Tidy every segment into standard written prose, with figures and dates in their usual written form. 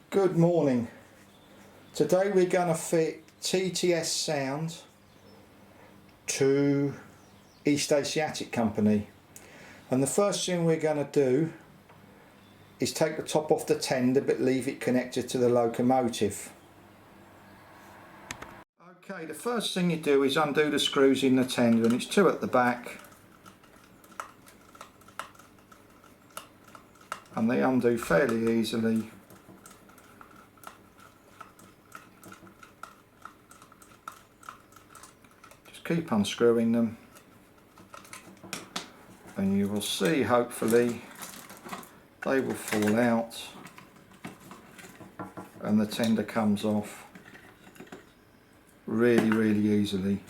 Good morning. Today we're going to fit TTS sound to East Asiatic Company, and the first thing we're going to do is take the top off the tender but leave it connected to the locomotive. Okay, the first thing you do is undo the screws in the tender, and it's two at the back, and they undo fairly easily. Just keep unscrewing them and you will see, hopefully, they will fall out and the tender comes off really easily.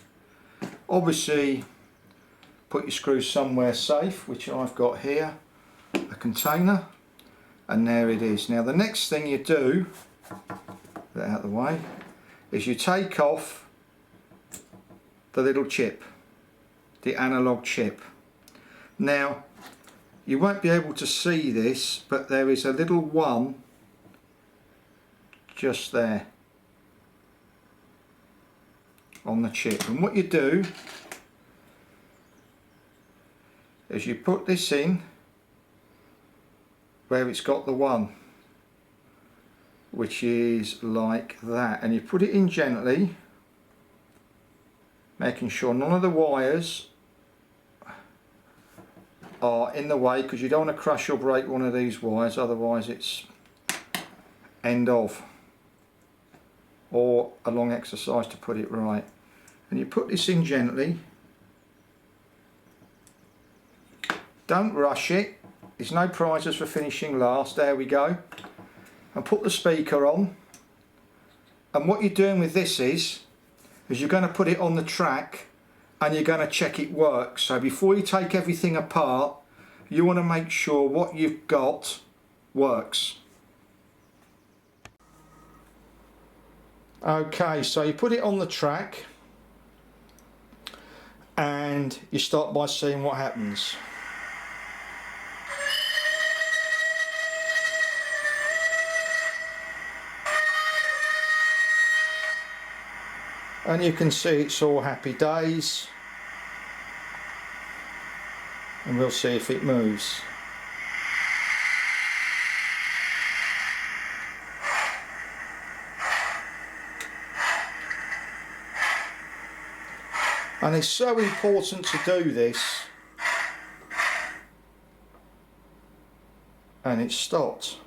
Obviously put your screws somewhere safe, which I've got here, a container, and there it is. Now the next thing you do, get that out of the way, is you take off the little chip, the analog chip. Now you won't be able to see this, but there is a little one just there on the chip, and what you do is you put this in where it's got the one, which is like that, and you put it in gently, making sure none of the wires are in the way, because you don't want to crush or break one of these wires, otherwise it's end of, or a long exercise to put it right. And you put this in gently, don't rush it, there's no prizes for finishing last. There we go. And put the speaker on, and what you're doing with this is you're going to put it on the track and you're going to check it works. So before you take everything apart, you want to make sure what you've got works. Okay, so you put it on the track and you start by seeing what happens. And you can see it's all happy days, and we'll see if it moves. And it's so important to do this, and it stopped.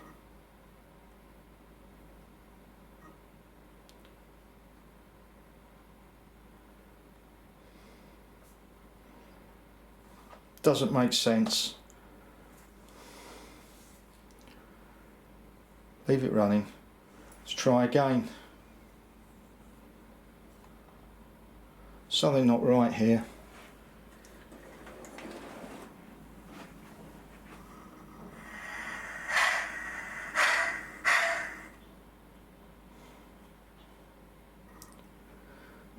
Doesn't make sense. Leave it running. Let's try again. Something not right here.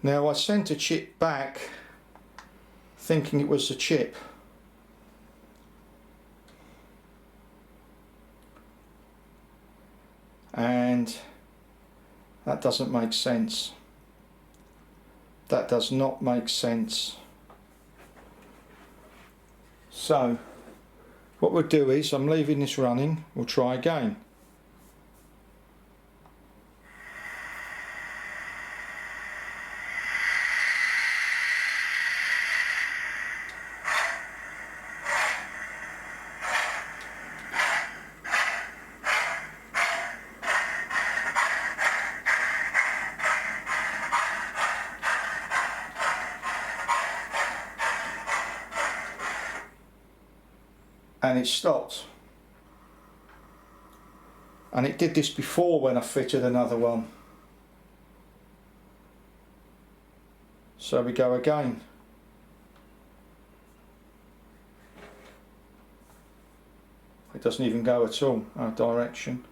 Now I sent a chip back thinking it was the chip. And that doesn't make sense. That does not make sense. So what we'll do is, I'm leaving this running, we'll try again. And it stopped. And it did this before when I fitted another one. So we go again. It doesn't even go at all, our direction.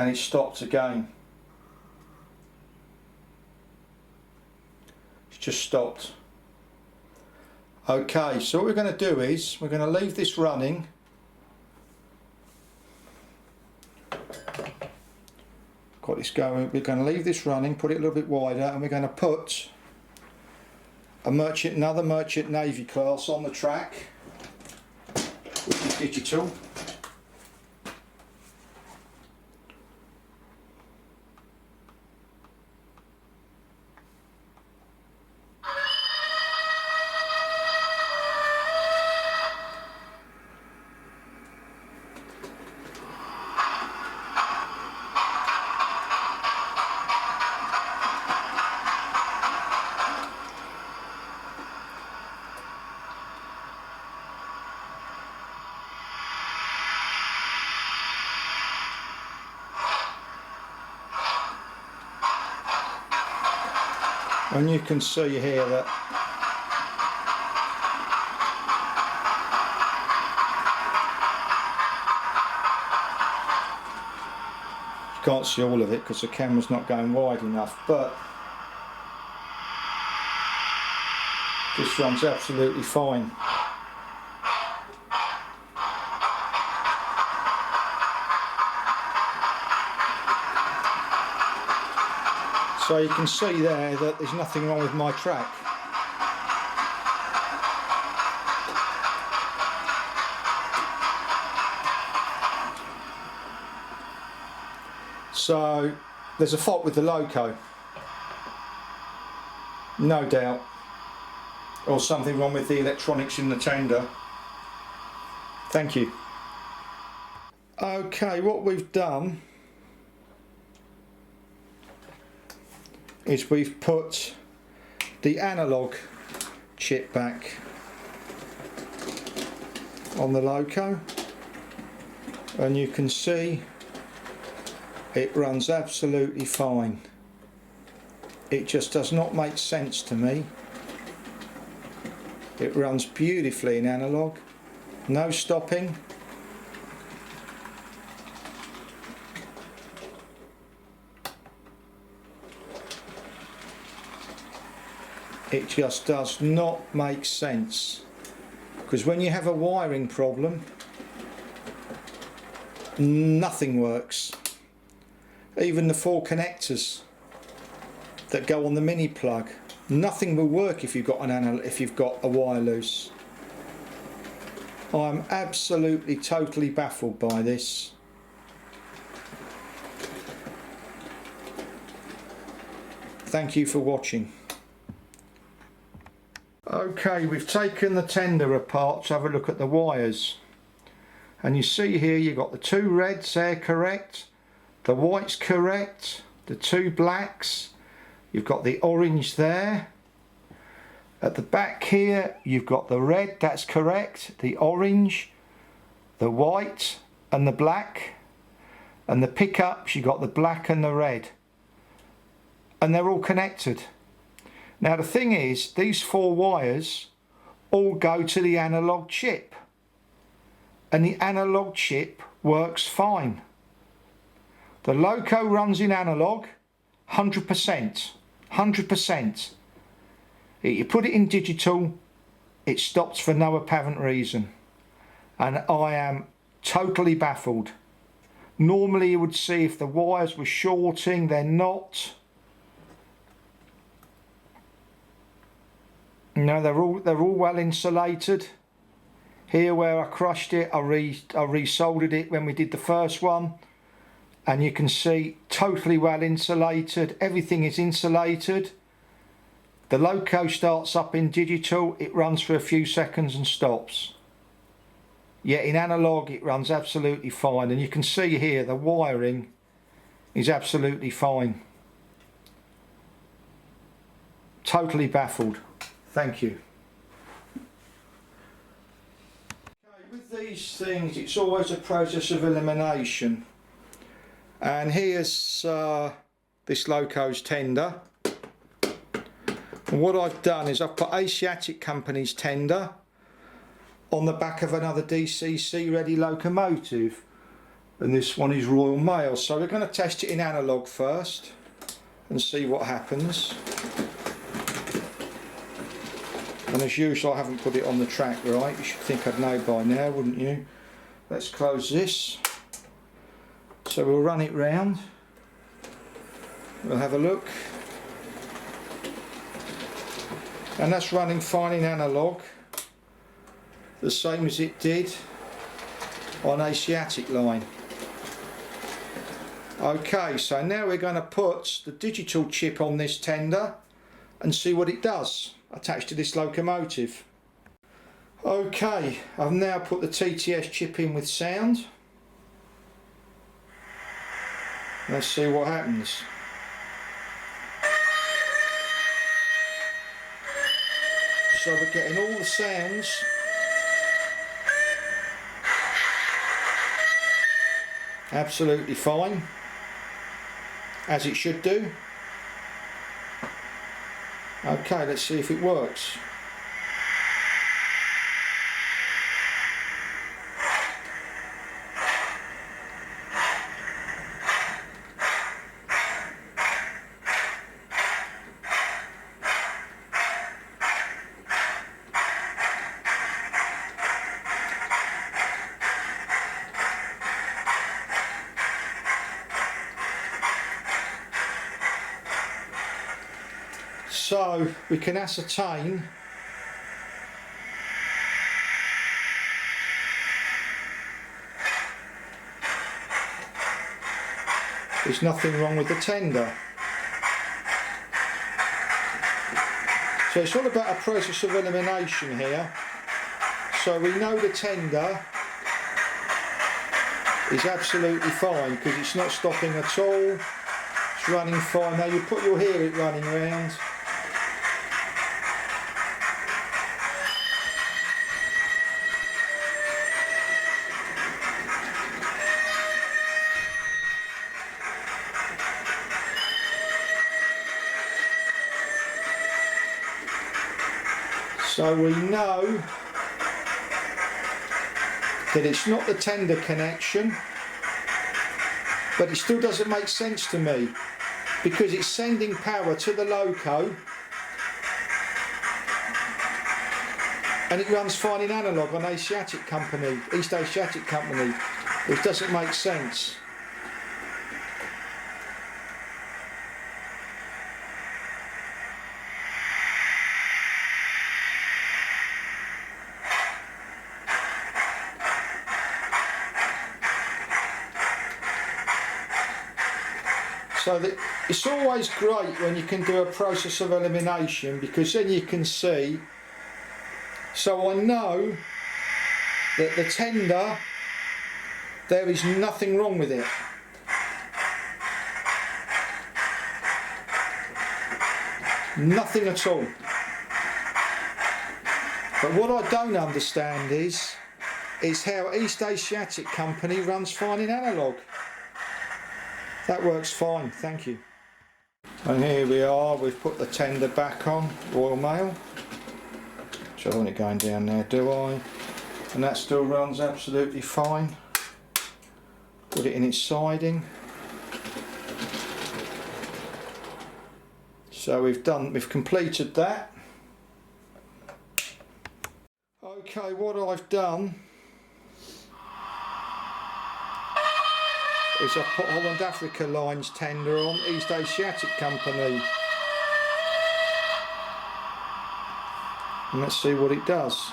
and it stopped again. It's just stopped. Okay, so what we're going to do is we're going to leave this running. Got this going. We're going to leave this running, put it a little bit wider, and we're going to put another Merchant Navy class on the track, which is digital. And you can see here that you can't see all of it because the camera's not going wide enough, but this runs absolutely fine. So you can see there that there's nothing wrong with my track. So there's a fault with the loco, no doubt, or something wrong with the electronics in the tender. Thank you. Okay, what we've done is we've put the analog chip back on the loco, and you can see it runs absolutely fine. It just does not make sense to me. It runs beautifully in analog, no stopping. It just does not make sense, because when you have a wiring problem, nothing works. Even the 4 connectors that go on the mini plug, nothing will work if you've got a wire loose. I'm absolutely totally baffled by this. Thank you for watching. Okay, we've taken the tender apart to have a look at the wires, and you see here you've got the 2 reds there correct, the white's correct, the 2 blacks, you've got the orange there. At the back here you've got the red, that's correct, the orange, the white and the black, and the pickups you've got the black and the red, and they're all connected. Now the thing is, these 4 wires all go to the analog chip, and the analog chip works fine. The loco runs in analog 100%, 100%. You put it in digital, it stops for no apparent reason, and I am totally baffled. Normally you would see if the wires were shorting, they're not. No, they're all well insulated. Here where I crushed it, I resoldered it when we did the first one, and you can see totally well insulated. Everything is insulated. The loco starts up in digital, it runs for a few seconds and stops. Yet in analog it runs absolutely fine, and you can see here the wiring is absolutely fine. Totally baffled. Thank you. Okay, with these things it's always a process of elimination, and here's this loco's tender, and what I've done is I've put Asiatic Company's tender on the back of another DCC ready locomotive, and this one is Royal Mail. So we're going to test it in analog first and see what happens. And as usual, I haven't put it on the track right. You should think I'd know by now, wouldn't you? Let's close this. So we'll run it round. We'll have a look. And that's running fine in analog, the same as it did on Asiatic line. Okay, so now we're going to put the digital chip on this tender and see what it does attached to this locomotive. Okay, I've now put the TTS chip in with sound. Let's see what happens. So we're getting all the sounds. Absolutely fine, as it should do. Okay, let's see if it works. So we can ascertain there's nothing wrong with the tender. So it's all about a process of elimination here. So we know the tender is absolutely fine because it's not stopping at all. It's running fine. Now you'll hear it running around. So we know that it's not the tender connection, but it still doesn't make sense to me because it's sending power to the loco and it runs fine in analog on Asiatic company, East Asiatic company, which doesn't make sense. So it's always great when you can do a process of elimination because then you can see. So I know that the tender, there is nothing wrong with it. Nothing at all. But what I don't understand is how East Asiatic company runs fine in analog. That works fine, thank you. And here we are, we've put the tender back on, Royal Mail. So I don't want it going down there, do I? And that still runs absolutely fine. Put it in its siding. So we've completed that. Okay, what I've done is I put Holland Africa Lines tender on East Asiatic company. And let's see what it does.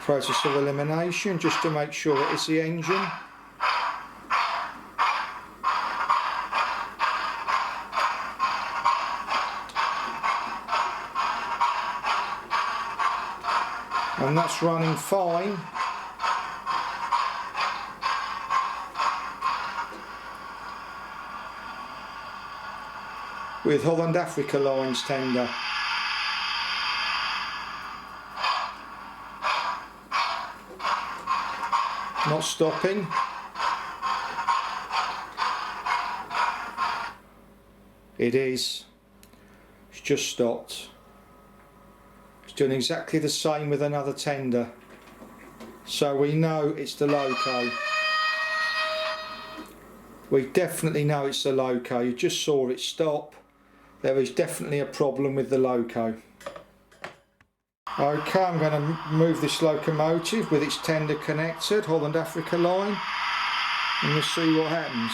Process of elimination just to make sure that it's the engine. And that's running fine. With Holland Africa Lines tender. Not stopping. It is. It's just stopped. It's doing exactly the same with another tender. So we know it's the loco. We definitely know it's the loco. You just saw it stop. There is definitely a problem with the loco. Okay, I'm going to move this locomotive with its tender connected, Holland Africa line, and we'll see what happens.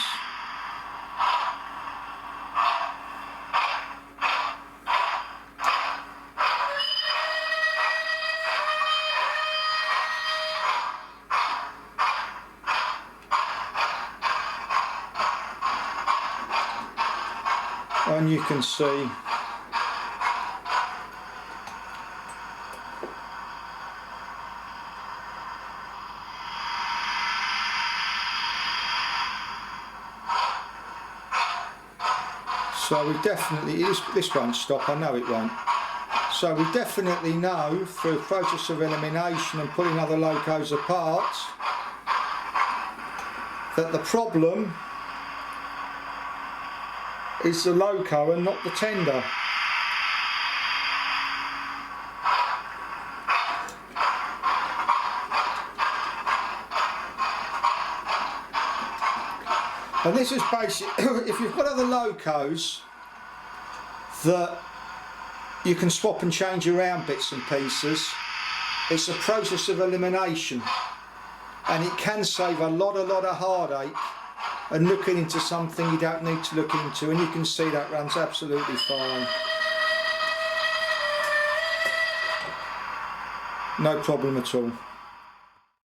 And you can see so we definitely, this won't stop, I know it won't. So we definitely know through a process of elimination and pulling other locos apart that the problem is the loco and not the tender. And this is basically, if you've got other locos that you can swap and change around bits and pieces, it's a process of elimination, and it can save a lot of heartache and looking into something you don't need to look into, and you can see that runs absolutely fine. No problem at all.